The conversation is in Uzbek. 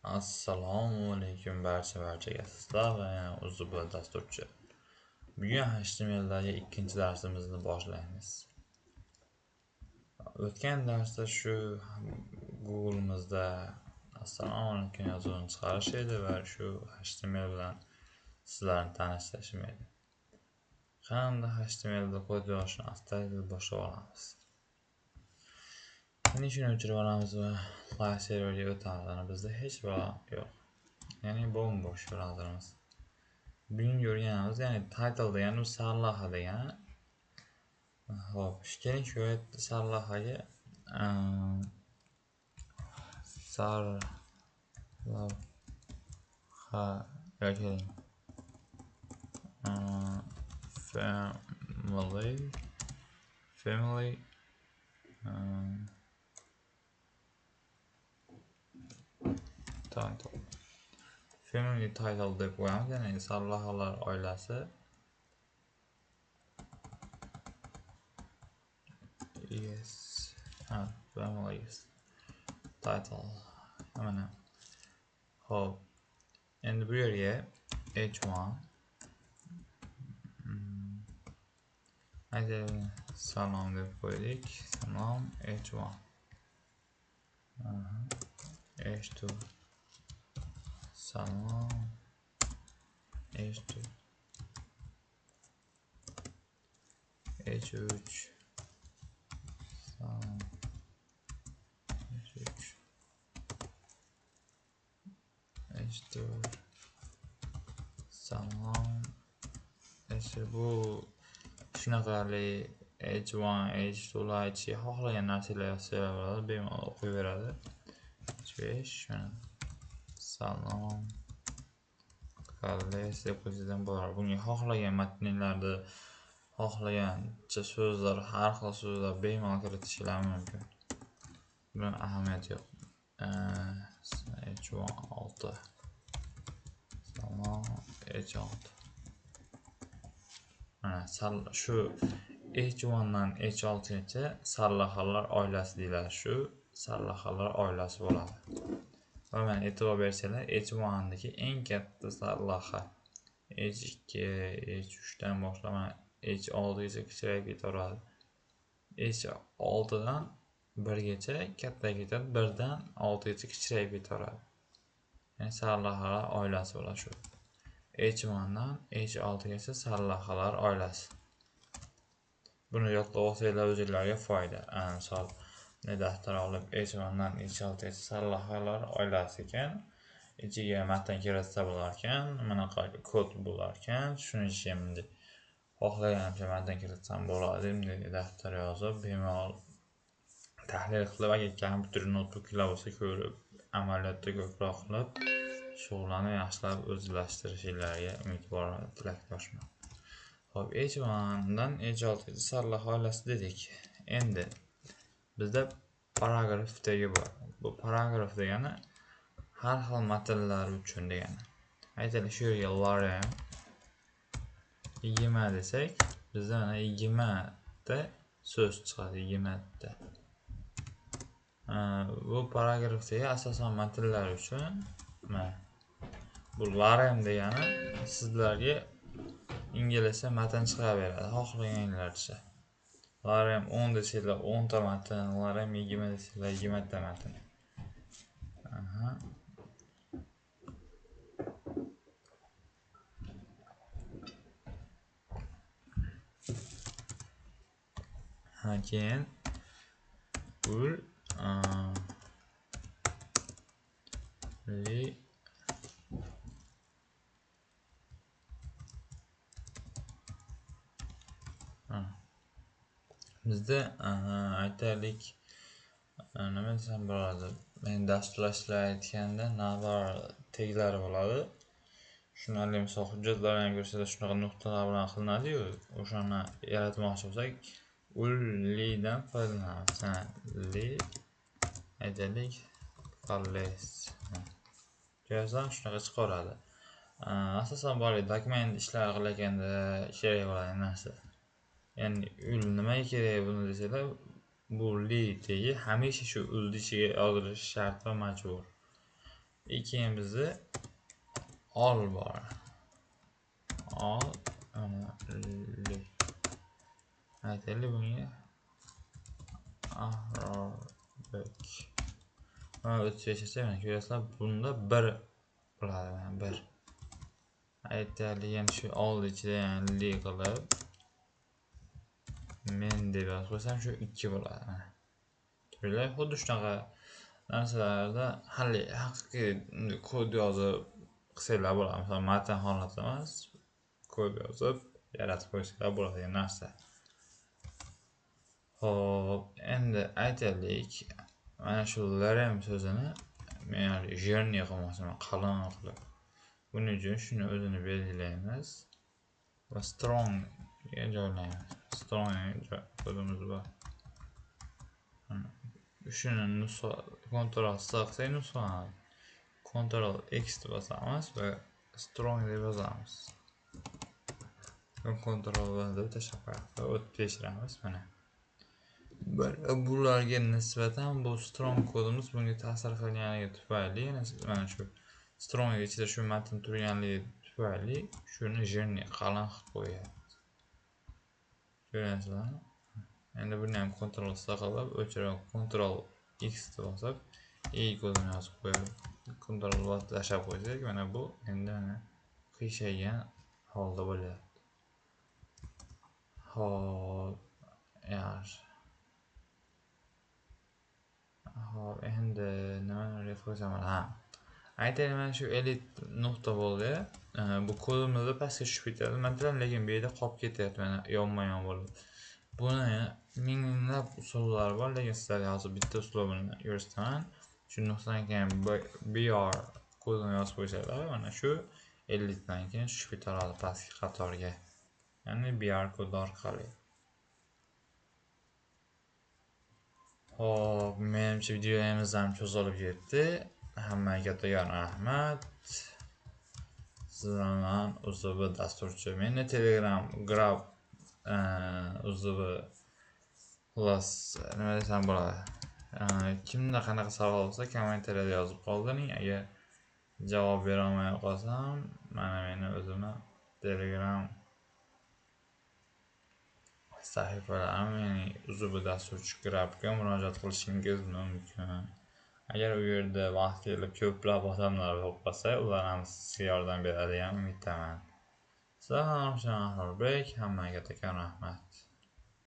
Assalomu alaykum barchaga sizlar va Uzbek dasturchi. Bugun HTML'dagi ikkinchi darsimizni boshlaymiz. O'tgan darsda shu Google'imizda assalomu alaykum yozuvini chiqarish edi va shu HTML bilan sizlarni tanishtirishim edi. Qanday HTMLda kod yozishni astoydil boshlab olamiz. Mana shuni o'chirib olamiz va live serverga o'tamiz. Bizda hech bir yo'q. Ya'ni bo'sh browserimiz. Bugun o'rganamiz, ya'ni title degani bu sarlavha degani. Xo'p, keling shu yerda sarlavhaga keling. Family title. Family title deb qo'yamiz, ya'ni sarlavhalar oilasi. Yes, families title. Mana. Xo'p, endi bu yerga h1 salom deb qo'ydik. Salom h1 h2 salom h2 h3 salom h3 h4 salom h4. Bu shunaqali h1 h2 h3 xohlagan narsalar yozsa bo'ladi, bemalol qo'yaveradi. h5 salom kalles deb qo'ysangiz bo'ladi. Bunga xohlagan matnlarni, xohlagancha so'zlar, har xil so'zlar bemalol kiritishingiz mumkin. Buni ahamiyati yo'q. h6 salom h6. Mana shu h1 dan h6 gacha sarlavhalar oilasi deyiladi. Shu sarlavhalar oilasi bo'ladi. Va mana e'tibor bersanglar, h1 dagi eng katta sarlavha h2, h3 dan boshlab mana h6 gacha kichrayib ketaveradi. h6 dan 1 gacha kattaga ketadi, 1 dan 6 gacha kichrayib ketaveradi. Ya'ni sarlavhalar oilasi bo'ladi shu. h1 dan h6 gacha sarlavhalar oilasi. Buni yodlab olsanglar o'zingizlarga foyda. Misol daftar olib h1 dan h6 gacha sarlavhalar oilasi ekan, ichiga matn kiritsa bo'lar ekan, bunaqa kod bo'lar ekan, shuni endi xohlagancha matn kiritsam bo'ladi, endi daftar yozib bemalol tahlil qilib, agar kompyuter notebooklar bo'lsa ko'rib, amaliyotda ko'proq qilib shug'ullanib yaxshilab o'zlashtirishinglarga umidvor va tilakdoshman. Xo'p, h1 dan h6 sarlavha oilasi dedik. Endi bizda paragraf tagi bor. Bu paragraf degani har xil matnlar uchun degani. Aytaylik, shu yerga lorem 20 desak, bizda mana 20 ta so'z chiqadi, 20 ta. Bu paragrafdagi asosan matnlar uchun mana bu lorem degani sizlarga inglizcha matn chiqaraveradi, xohlaganinglarcha. Lorem 10 desanglar 10 ta matn, lorem 20 desanglar 20 ta matn. Keyin bizda aytaylik, nima desam bo'ladi, men dasturlashlar aytganda navbar taglari bo'ladi. Shunali misol hujjatlarni ko'rsatsa shunaqa nuqtalar bilan qilinadi-yu, o'shani yaratmoqchi bo'lsak, lidan foydalanamiz. Li aytaylik kalles yozsam shunaqa chiqaradi. Asosan bor dokument ishlar qilganda kerak bo'ladigan narsa. Ya'ni nimaga kerak buni desanglar, bu li tagi hamisha shu ul ichiga yozilishi shart va majbur. keyin bizni ol bor. Ol aytaylik bunga Ahrobek. Mana o'tib yashasa, mana ko'rasizlar, bunda 1 bo'ladi, mana 1. Aytaylik, yana shu ol ichida yani li qilib men deb yozib qo'ysam, shu 2 bo'ladi. Mana. Turlar xuddi shunaqa narsalarda haqiqiy kod yozib qilsanglar bo'ladi. Masalan, matn holatida emas, kod yozib yaratib qo'ysanglar bo'ladigan narsa. Xo'p, endi aytaylik, mana shu lrm so'zini men jирный qilmoqchiman, qalin qilib. Buning uchun shuni o'zini belgilaymiz va strong ga joylaymiz. Strong kodimiz bor. Shuni Ctrl C qilsak nusxalandi. Ctrl X deb bosamiz va strong deb yozamiz. Ctrl V deb tashlab qo'yamiz va o'tib tekshiramiz. Mana bularga nisbatan bu strong kodimiz bunga ta'sir qilganligi tufayli, mana shu strong ichida shu matn turganligi tufayli shuni jирный qalin qilib qo'yamiz. Ko'ryapsizlarmi? Endi buni ham Ctrl C qilib o'chirib, Ctrl X deb bosib, kodini yozib qo'yib, Ctrl V tashlab qo'ysak, mana bu endi mana qiyshaygan holda bo'lyapti. Xo'p, yaxshi. Xo'p, endi nimani qo'ysam bo'ladi? Aytaylik, mana shu elit nuqta bo'ldi. Bu kodimizda pastga tushib ketadi. Masalan, lekin bu yerda qolib ketyapti, mana yonma-yon bo'lib. Buni minglab usullari bor, lekin sizlarga hozir bitta uslubini ko'rsataman. Shu nuqtadan keyin br kodini yozib qo'ysanglar, mana shu elitdan keyin tushib ketadi pastki qatorga. Ya'ni br kod orqali. Hop, menimcha videomiz ham cho'zilib ketdi. Hammaga kattakon rahmat. Sizlardan UZB dasturchi. Meni Telegram Grab UZB plus nima desam bo'ladi. Kimda qanaqa savol bo'lsa, kommentariyada yozib qoldiring. Agar javob bera olmay qolsam, mana meni o'zimni Telegram sahifalarim, ya'ni UZB dasturchi Grabga murojaat qilishingiz mumkin. Agar u yerda vaqt kelib ko'plab odamlar bo'lsa, ular ham sizga yordam beradigan umiddaman. Sizlardan Ahrobek, hammaga kattakon rahmat.